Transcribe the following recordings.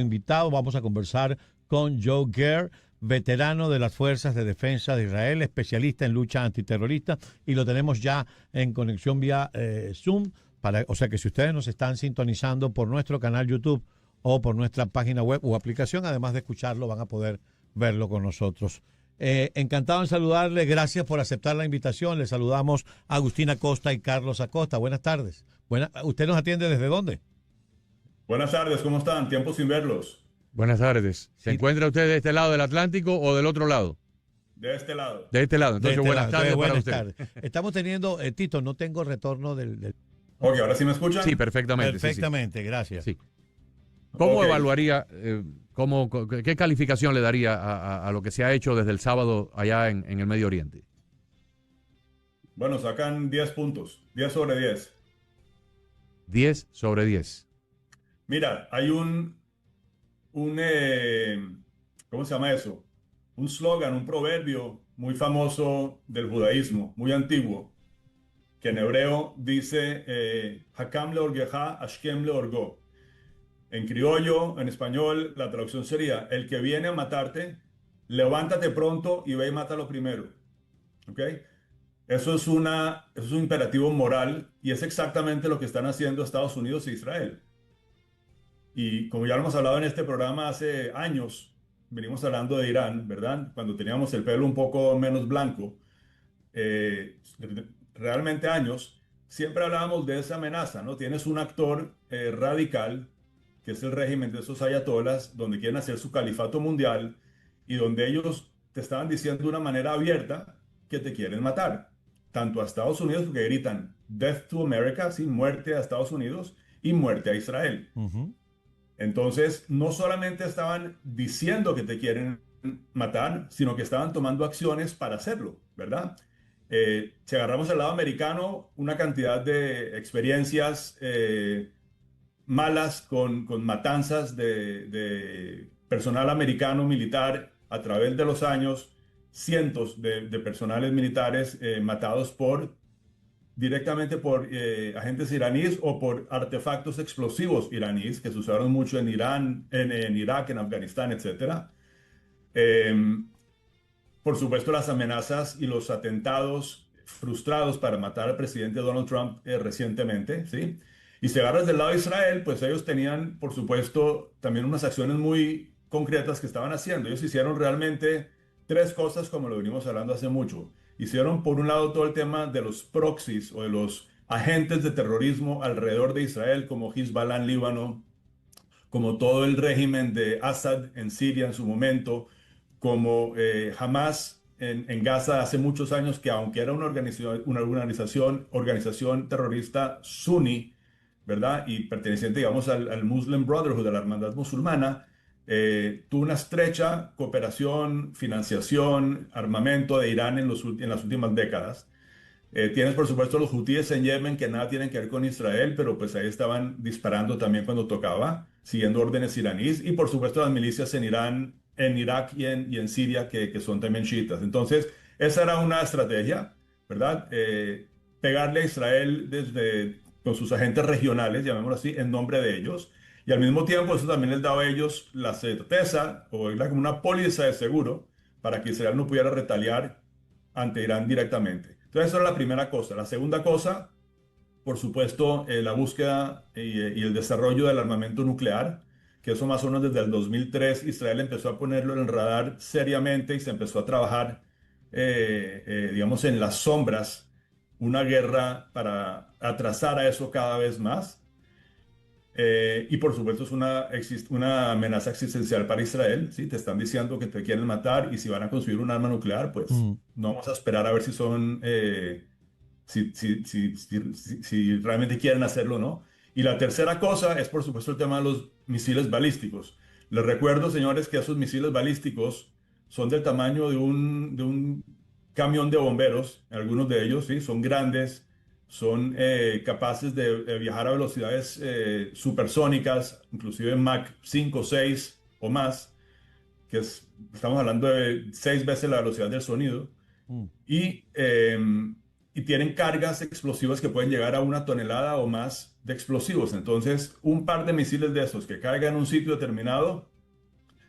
invitado. Vamos a conversar con Joe Ger, veterano de las Fuerzas de Defensa de Israel, especialista en lucha antiterrorista, y lo tenemos ya en conexión vía Zoom. O sea que si ustedes nos están sintonizando por nuestro canal YouTube o por nuestra página web o aplicación, además de escucharlo, van a poder verlo con nosotros. Encantado en saludarle, gracias por aceptar la invitación. Le saludamos a Agustín Acosta y Carlos Acosta. Buenas tardes. ¿Usted nos atiende desde dónde? Buenas tardes, ¿cómo están? Tiempo sin verlos. Buenas tardes. ¿Se encuentra usted de este lado del Atlántico o del otro lado? De este lado. De este lado. Entonces, buenas tardes para usted. Estamos teniendo, Tito, no tengo retorno del... Ok, ¿ahora sí me escuchan? Sí, perfectamente. Perfectamente, sí. Gracias. Sí. ¿Cómo Ok. evaluaría, qué calificación le daría a lo que se ha hecho desde el sábado allá en el Medio Oriente? Bueno, sacan 10 puntos, 10 sobre 10. 10 sobre 10. Mira, hay ¿cómo se llama eso? Un slogan, un proverbio muy famoso del judaísmo, muy antiguo, que en hebreo dice, Hakam leorgeja, ashkem leorgo. En criollo, en español, la traducción sería, el que viene a matarte, levántate pronto y ve y mátalo primero. ¿Ok? Eso es un imperativo moral y es exactamente lo que están haciendo Estados Unidos e Israel. Y como ya lo hemos hablado en este programa hace años, venimos hablando de Irán, ¿verdad? Cuando teníamos el pelo un poco menos blanco, realmente años, siempre hablábamos de esa amenaza, ¿no? Tienes un actor radical, que es el régimen de esos ayatolas, donde quieren hacer su califato mundial y donde ellos te estaban diciendo de una manera abierta que te quieren matar, tanto a Estados Unidos, porque gritan Death to America, ¿sí? Muerte a Estados Unidos y muerte a Israel. Uh-huh. Entonces, no solamente estaban diciendo que te quieren matar, sino que estaban tomando acciones para hacerlo, ¿verdad? Si agarramos al lado americano, una cantidad de experiencias malas con matanzas de personal americano militar a través de los años, cientos de personales militares matados directamente por agentes iraníes o por artefactos explosivos iraníes que se usaron mucho en Irán, en Irak, en Afganistán, etc. Por supuesto, las amenazas y los atentados frustrados para matar al presidente Donald Trump recientemente, ¿sí? Y si agarras del lado de Israel, pues ellos tenían, por supuesto, también unas acciones muy concretas que estaban haciendo. Ellos hicieron realmente tres cosas como lo venimos hablando hace mucho. Hicieron, por un lado, todo el tema de los proxies o de los agentes de terrorismo alrededor de Israel, como Hezbollah en Líbano, como todo el régimen de Assad en Siria en su momento, como Hamas en Gaza hace muchos años, que aunque era una organización terrorista suní, ¿verdad? Y perteneciente, digamos, al Muslim Brotherhood, a la hermandad musulmana, tuvo una estrecha cooperación, financiación, armamento de Irán en las últimas décadas. Tienes, por supuesto, los hutíes en Yemen, que nada tienen que ver con Israel, pero pues ahí estaban disparando también cuando tocaba, siguiendo órdenes iraníes. Y, por supuesto, las milicias en Irán, en Irak y en Siria, que son también chiitas. Entonces, esa era una estrategia, ¿verdad? Pegarle a Israel con sus agentes regionales, llamémoslo así, en nombre de ellos. Y al mismo tiempo, eso también les daba a ellos la certeza, o era como una póliza de seguro, para que Israel no pudiera retaliar ante Irán directamente. Entonces, esa era la primera cosa. La segunda cosa, por supuesto, la búsqueda y el desarrollo del armamento nuclear, que eso más o menos desde el 2003 Israel empezó a ponerlo en el radar seriamente y se empezó a trabajar, digamos, en las sombras, una guerra para atrasar a eso cada vez más. Y por supuesto es una amenaza existencial para Israel, ¿sí? Te están diciendo que te quieren matar y si van a construir un arma nuclear, pues no vamos a esperar a ver si son, si realmente quieren hacerlo o no. Y la tercera cosa es por supuesto el tema de los misiles balísticos. Les recuerdo, señores, que esos misiles balísticos son del tamaño de un camión de bomberos, algunos de ellos, ¿sí? Son grandes, son capaces de viajar a velocidades supersónicas, inclusive Mach 5, 6 o más, estamos hablando de 6 veces la velocidad del sonido, y, y tienen cargas explosivas que pueden llegar a 1 tonelada o más de explosivos. Entonces, un par de misiles de esos que caigan en un sitio determinado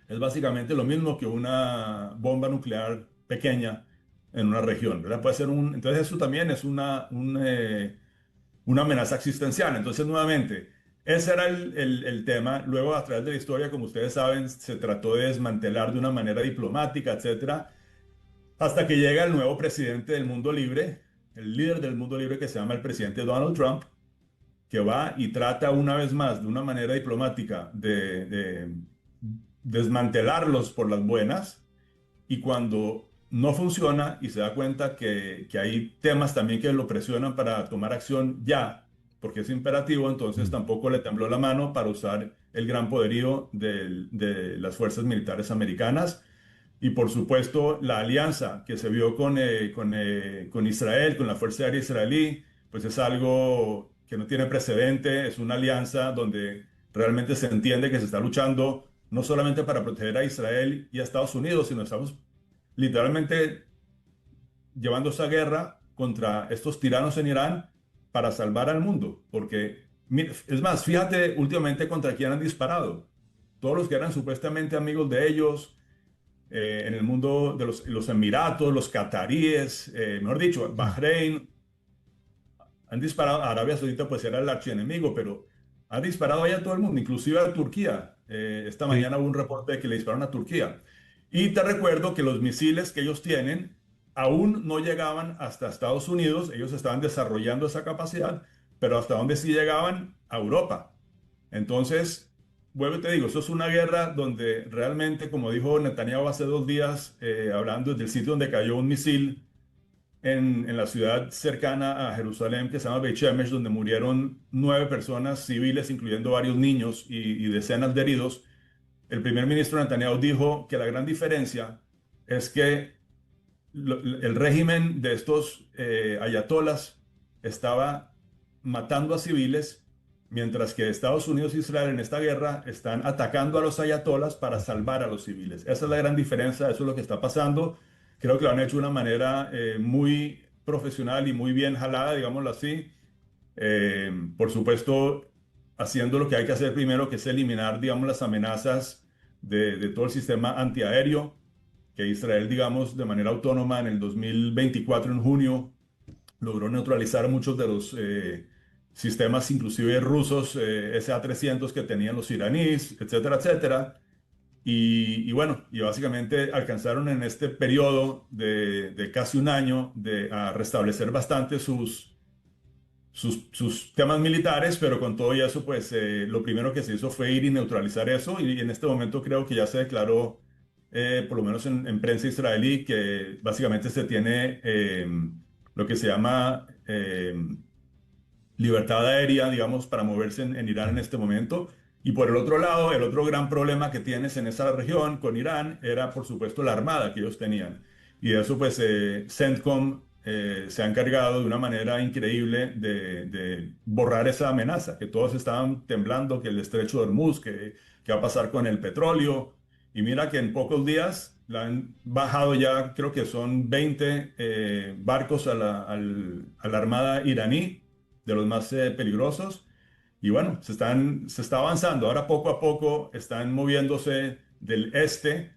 es básicamente lo mismo que una bomba nuclear pequeña en una región, ¿verdad? Puede ser entonces eso también es una amenaza existencial. Entonces, nuevamente, ese era el tema. Luego, a través de la historia, como ustedes saben, se trató de desmantelar de una manera diplomática, etcétera, hasta que llega el nuevo presidente del mundo libre, el líder del mundo libre que se llama el presidente Donald Trump, que va y trata una vez más de una manera diplomática de desmantelarlos por las buenas, y cuando no funciona y se da cuenta que hay temas también que lo presionan para tomar acción ya, porque es imperativo, entonces tampoco le tembló la mano para usar el gran poderío de las fuerzas militares americanas. Y por supuesto, la alianza que se vio con Israel, con la Fuerza Aérea Israelí, pues es algo que no tiene precedente. Es una alianza donde realmente se entiende que se está luchando no solamente para proteger a Israel y a Estados Unidos, sino estamos literalmente llevando esa guerra contra estos tiranos en Irán para salvar al mundo. Porque, es más, fíjate últimamente contra quién han disparado. Todos los que eran supuestamente amigos de ellos, en el mundo de los Emiratos, los cataríes, mejor dicho, Bahrein, han disparado. A Arabia Saudita pues era el archienemigo, pero han disparado allá a todo el mundo, inclusive a Turquía. Esta Sí. mañana hubo un reporte de que le dispararon a Turquía. Y te recuerdo que los misiles que ellos tienen aún no llegaban hasta Estados Unidos. Ellos estaban desarrollando esa capacidad, pero hasta donde sí llegaban a Europa. Entonces, vuelvo y te digo, eso es una guerra donde realmente, como dijo Netanyahu hace 2 días, hablando del sitio donde cayó un misil en la ciudad cercana a Jerusalén, que se llama Beit Shemesh, donde murieron 9 personas civiles, incluyendo varios niños y decenas de heridos. El primer ministro Netanyahu dijo que la gran diferencia es que el régimen de estos ayatolas estaba matando a civiles, mientras que Estados Unidos e Israel en esta guerra están atacando a los ayatolas para salvar a los civiles. Esa es la gran diferencia, eso es lo que está pasando. Creo que lo han hecho de una manera muy profesional y muy bien jalada, digámoslo así. Por supuesto, haciendo lo que hay que hacer primero, que es eliminar, digamos, las amenazas de todo el sistema antiaéreo, que Israel, digamos, de manera autónoma en el 2024, en junio, logró neutralizar muchos de los sistemas, inclusive rusos, SA-300 que tenían los iraníes, etcétera, etcétera. Y bueno, y básicamente alcanzaron en este periodo de casi un año a restablecer bastante sus temas militares, pero con todo y eso, pues lo primero que se hizo fue ir y neutralizar eso, y en este momento creo que ya se declaró, por lo menos en prensa israelí, que básicamente se tiene lo que se llama libertad aérea, digamos, para moverse en Irán en este momento. Y por el otro lado, el otro gran problema que tienes en esa región con Irán era, por supuesto, la armada que ellos tenían. Y de eso, pues, CENTCOM se ha encargado de una manera increíble de borrar esa amenaza, que todos estaban temblando, que el estrecho de Hormuz, que va a pasar con el petróleo. Y mira que en pocos días la han bajado ya, creo que son 20 barcos a la armada iraní, de los más peligrosos. Y bueno, se está avanzando. Ahora poco a poco están moviéndose del este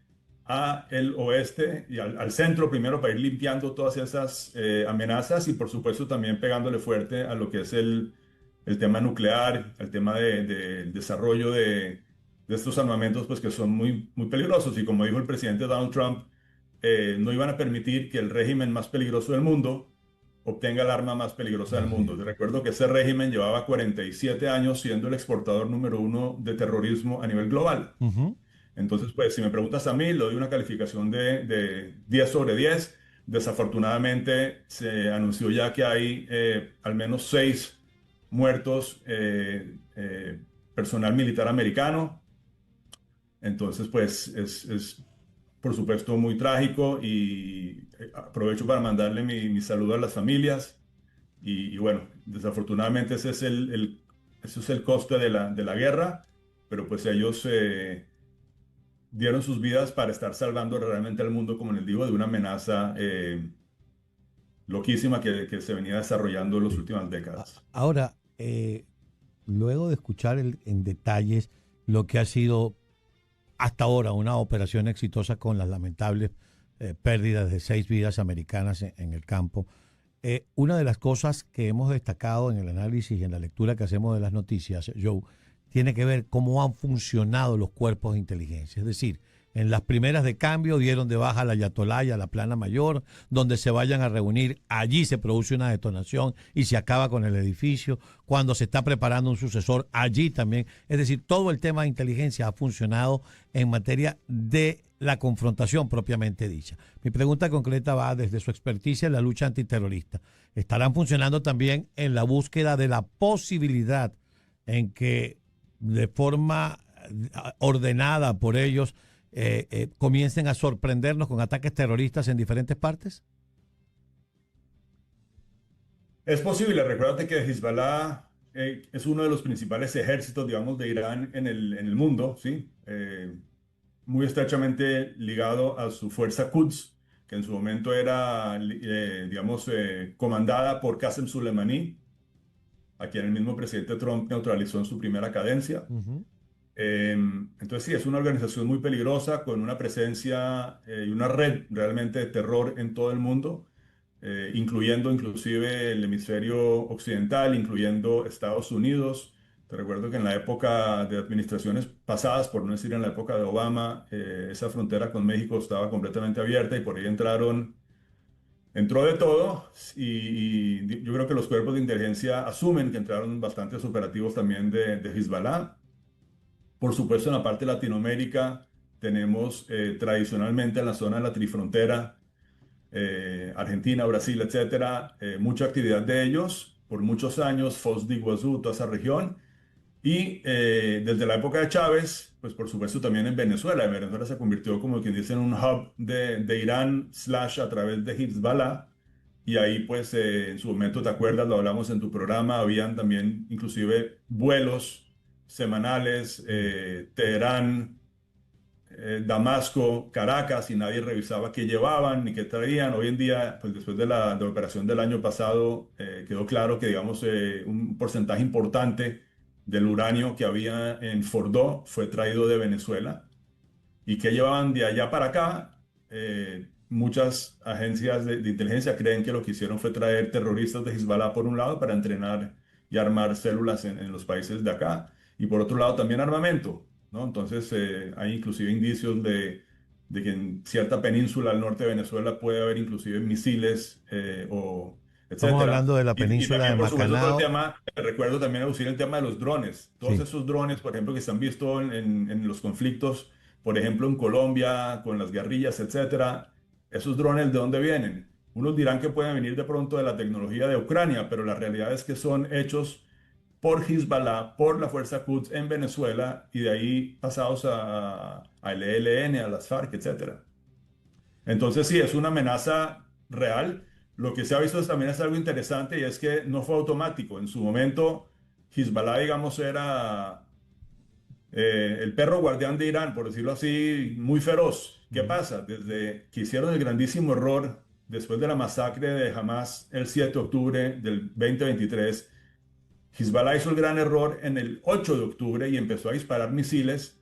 a el oeste y al centro primero, para ir limpiando todas esas amenazas, y por supuesto también pegándole fuerte a lo que es el tema nuclear, el tema de desarrollo de estos armamentos, pues que son muy, muy peligrosos. Y como dijo el presidente Donald Trump, no iban a permitir que el régimen más peligroso del mundo obtenga el arma más peligrosa del mundo. Te recuerdo que ese régimen llevaba 47 años siendo el exportador número uno de terrorismo a nivel global. Ujú. Entonces, pues si me preguntas a mí, le doy una calificación de 10 sobre 10. Desafortunadamente, se anunció ya que hay al menos 6 muertos, personal militar americano. Entonces, pues es por supuesto muy trágico, y aprovecho para mandarle mi saludo a las familias. Y bueno, desafortunadamente ese es el coste de la guerra, pero pues ellos dieron sus vidas para estar salvando realmente al mundo, como les digo, de una amenaza loquísima que se venía desarrollando en las últimas décadas. Ahora, luego de escuchar en detalles lo que ha sido hasta ahora una operación exitosa con las lamentables pérdidas de 6 vidas americanas en el campo, una de las cosas que hemos destacado en el análisis y en la lectura que hacemos de las noticias, Joe, tiene que ver cómo han funcionado los cuerpos de inteligencia. Es decir, en las primeras de cambio dieron de baja a la Ayatolá y a la plana mayor, donde se vayan a reunir, allí se produce una detonación y se acaba con el edificio. Cuando se está preparando un sucesor, allí también. Es decir, todo el tema de inteligencia ha funcionado en materia de la confrontación propiamente dicha. Mi pregunta concreta va desde su experticia en la lucha antiterrorista. ¿Estarán funcionando también en la búsqueda de la posibilidad en que de forma ordenada por ellos comiencen a sorprendernos con ataques terroristas en diferentes partes? Es posible, recuérdate que Hezbollah es uno de los principales ejércitos, digamos, de Irán en el mundo, ¿sí? Muy estrechamente ligado a su fuerza Quds, que en su momento era, digamos, comandada por Qasem Soleimani, a quien el mismo presidente Trump neutralizó en su primera cadencia. Uh-huh. Entonces sí, es una organización muy peligrosa con una presencia y una red realmente de terror en todo el mundo, incluyendo inclusive el hemisferio occidental, incluyendo Estados Unidos. Te recuerdo que en la época de administraciones pasadas, por no decir en la época de Obama, esa frontera con México estaba completamente abierta y por ahí entró de todo y yo creo que los cuerpos de inteligencia asumen que entraron bastantes operativos también de Hezbollah. Por supuesto, en la parte de Latinoamérica tenemos tradicionalmente en la zona de la trifrontera, Argentina, Brasil, etcétera, mucha actividad de ellos por muchos años, Foz de Iguazú, toda esa región. Y desde la época de Chávez, pues por supuesto también en Venezuela. Venezuela se convirtió como quien dice en un hub de Irán / a través de Hezbollah. Y ahí pues en su momento, ¿te acuerdas? Lo hablamos en tu programa, habían también inclusive vuelos semanales, Teherán, Damasco, Caracas, y nadie revisaba qué llevaban ni qué traían. Hoy en día, pues después de la operación del año pasado, quedó claro que, digamos, un porcentaje importante del uranio que había en Fordo fue traído de Venezuela y que llevaban de allá para acá. Muchas agencias de inteligencia creen que lo que hicieron fue traer terroristas de Hezbollah por un lado para entrenar y armar células en los países de acá y por otro lado también armamento, ¿no? Entonces hay inclusive indicios de que en cierta península al norte de Venezuela puede haber inclusive misiles o Estamos etcétera. hablando de la Y península de también, por supuesto, todo el Macanao. tema, recuerdo también aducir el tema de los drones. Todos Sí. esos drones, por ejemplo, que se han visto en los conflictos, por ejemplo, en Colombia, con las guerrillas, etcétera. ¿Esos drones de dónde vienen? Unos dirán que pueden venir de pronto de la tecnología de Ucrania, pero la realidad es que son hechos por Hezbollah, por la Fuerza Quds en Venezuela y de ahí pasados al ELN, a las FARC, etcétera. Entonces sí, es una amenaza real. Lo que se ha visto también es algo interesante y es que no fue automático. En su momento, Hezbollah, digamos, era el perro guardián de Irán, por decirlo así, muy feroz. ¿Qué Uh-huh. pasa? Desde que hicieron el grandísimo error después de la masacre de Hamas el 7 de octubre del 2023, Hezbollah hizo el gran error en el 8 de octubre y empezó a disparar misiles,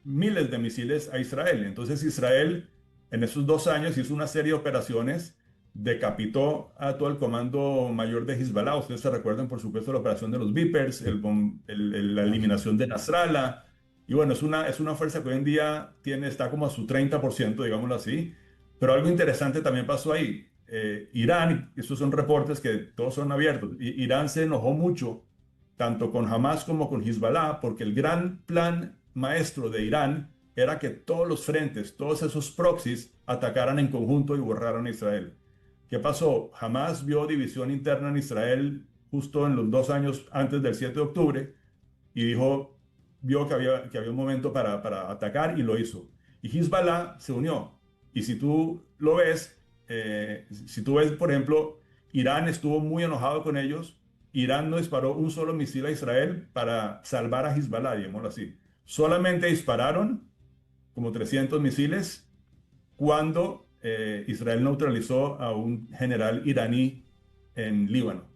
miles de misiles a Israel. Entonces Israel en esos 2 años hizo una serie de operaciones, decapitó a todo el comando mayor de Hezbollah. Ustedes se recuerdan, por supuesto, la operación de los Vipers, Sí. la eliminación de Nasrallah. Y bueno, es una fuerza que hoy en día está como a su 30%, digámoslo así. Pero algo interesante también pasó ahí. Irán, estos son reportes que todos son abiertos, Irán se enojó mucho tanto con Hamas como con Hezbollah, porque el gran plan maestro de Irán era que todos los frentes, todos esos proxies, atacaran en conjunto y borraran a Israel. ¿Qué pasó? Hamas vio división interna en Israel justo en los 2 años antes del 7 de octubre y vio que había un momento para atacar y lo hizo. Y Hezbollah se unió. Y si tú lo ves, si tú ves, por ejemplo, Irán estuvo muy enojado con ellos. Irán no disparó un solo misil a Israel para salvar a Hezbollah, digámoslo así. Solamente dispararon como 300 misiles cuando Israel neutralizó a un general iraní en Líbano.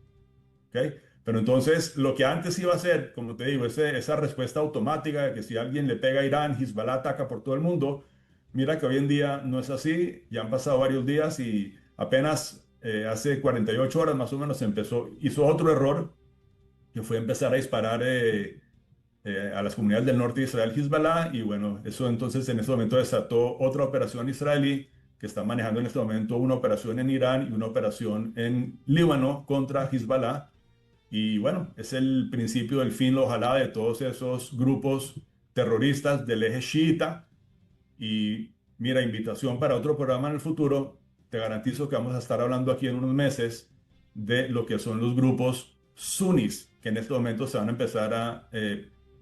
¿Okay? Pero entonces, lo que antes iba a ser, como te digo, esa respuesta automática de que si alguien le pega a Irán, Hezbollah ataca por todo el mundo, mira que hoy en día no es así. Ya han pasado varios días y apenas hace 48 horas más o menos hizo otro error, que fue empezar a disparar a las comunidades del norte de Israel, Hezbollah, y bueno, eso entonces en este momento desató otra operación israelí que está manejando en este momento una operación en Irán y una operación en Líbano contra Hezbollah. Y bueno, es el principio del fin, ojalá, de todos esos grupos terroristas del eje chiita. Y mira, invitación para otro programa en el futuro. Te garantizo que vamos a estar hablando aquí en unos meses de lo que son los grupos sunis, que en este momento se van a empezar a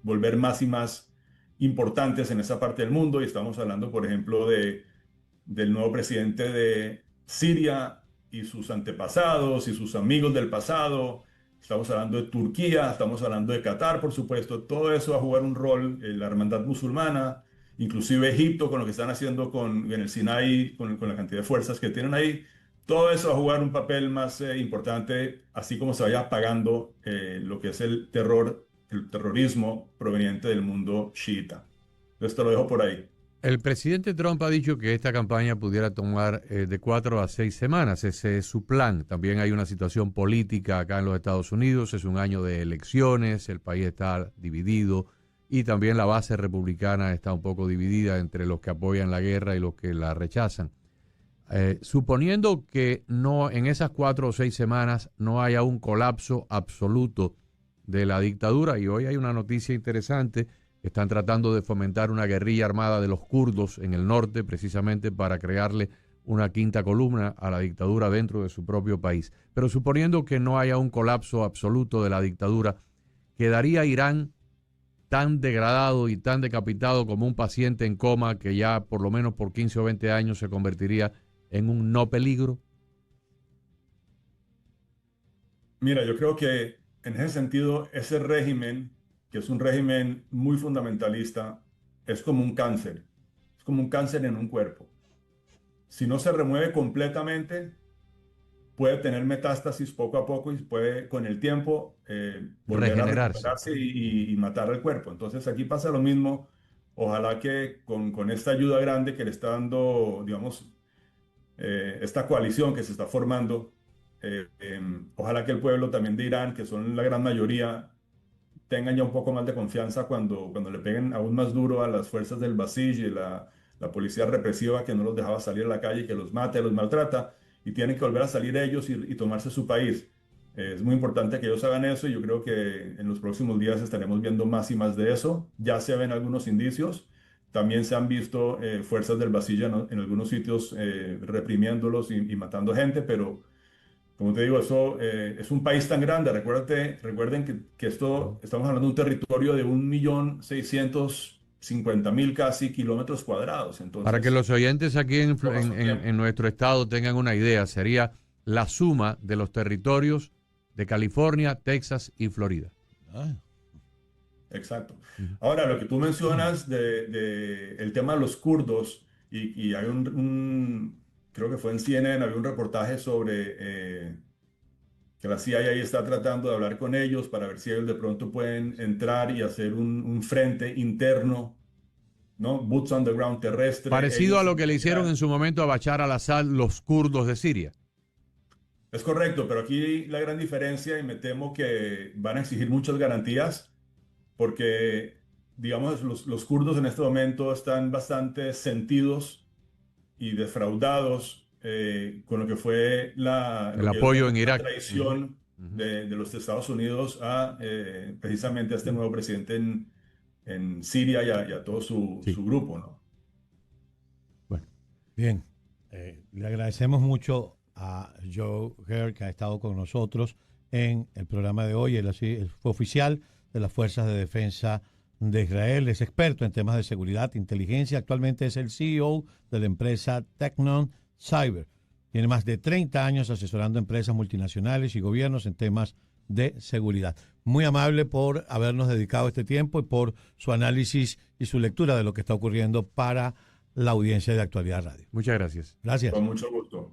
volver más y más importantes en esa parte del mundo. Y estamos hablando, por ejemplo, del nuevo presidente de Siria y sus antepasados y sus amigos del pasado. Estamos hablando de Turquía, estamos hablando de Qatar, por supuesto. Todo eso va a jugar un rol en la hermandad musulmana, inclusive Egipto, con lo que están haciendo en el Sinaí, con la cantidad de fuerzas que tienen ahí. Todo eso va a jugar un papel más importante, así como se vaya apagando lo que es el terrorismo proveniente del mundo chiita. Entonces te lo dejo por ahí. El presidente Trump ha dicho que esta campaña pudiera tomar de 4 a 6 semanas. Ese es su plan. También hay una situación política acá en los Estados Unidos. Es un año de elecciones. El país está dividido y también la base republicana está un poco dividida entre los que apoyan la guerra y los que la rechazan. Suponiendo que no en esas 4 o 6 semanas no haya un colapso absoluto de la dictadura, y hoy hay una noticia interesante. Están tratando de fomentar una guerrilla armada de los kurdos en el norte, precisamente para crearle una quinta columna a la dictadura dentro de su propio país. Pero suponiendo que no haya un colapso absoluto de la dictadura, ¿quedaría Irán tan degradado y tan decapitado como un paciente en coma que ya por lo menos por 15 o 20 años se convertiría en un no peligro? Mira, yo creo que en ese sentido, ese régimen, que es un régimen muy fundamentalista, es como un cáncer. Es como un cáncer en un cuerpo. Si no se remueve completamente, puede tener metástasis poco a poco y puede con el tiempo volver a Regenerarse. recuperarse y matar al cuerpo. Entonces aquí pasa lo mismo. Ojalá que con esta ayuda grande que le está dando, digamos, esta coalición que se está formando, ojalá que el pueblo también de Irán, que son la gran mayoría, tengan ya un poco más de confianza cuando le peguen aún más duro a las fuerzas del Basij y la policía represiva que no los dejaba salir a la calle, que los mata, los maltrata, y tienen que volver a salir ellos y tomarse su país. Es muy importante que ellos hagan eso y yo creo que en los próximos días estaremos viendo más y más de eso. Ya se ven algunos indicios. También se han visto fuerzas del Basij en algunos sitios reprimiéndolos y matando gente, pero como te digo, eso es un país tan grande. Recuerden que estamos hablando de un territorio de 1.650.000 casi kilómetros cuadrados. Para que Entonces, los oyentes aquí toma su tiempo. en nuestro estado tengan una idea, sería la suma de los territorios de California, Texas y Florida. Exacto. Ahora, lo que tú mencionas el tema de los kurdos, y hay creo que fue en CNN, había un reportaje sobre que la CIA ahí está tratando de hablar con ellos para ver si ellos de pronto pueden entrar y hacer un frente interno, ¿no? Boots on the ground terrestre. Parecido a lo que le hicieron Ellos- en su momento a Bashar al-Assad los kurdos de Siria. Es correcto, pero aquí la gran diferencia, y me temo que van a exigir muchas garantías, porque, digamos, los kurdos en este momento están bastante sentidos y defraudados con lo que fue El lo que apoyo en la Irak. traición Ujú. de los Estados Unidos a precisamente a este nuevo presidente en Siria y a todo Sí. su grupo, ¿no? Bueno, Bien, le agradecemos mucho a Joe Hare, que ha estado con nosotros en el programa de hoy. Él fue oficial de las Fuerzas de Defensa de Israel, es experto en temas de seguridad e inteligencia. Actualmente es el CEO de la empresa Technon Cyber. Tiene más de 30 años asesorando empresas multinacionales y gobiernos en temas de seguridad. Muy amable por habernos dedicado este tiempo y por su análisis y su lectura de lo que está ocurriendo para la audiencia de Actualidad Radio. muchas gracias. Gracias. Con mucho gusto.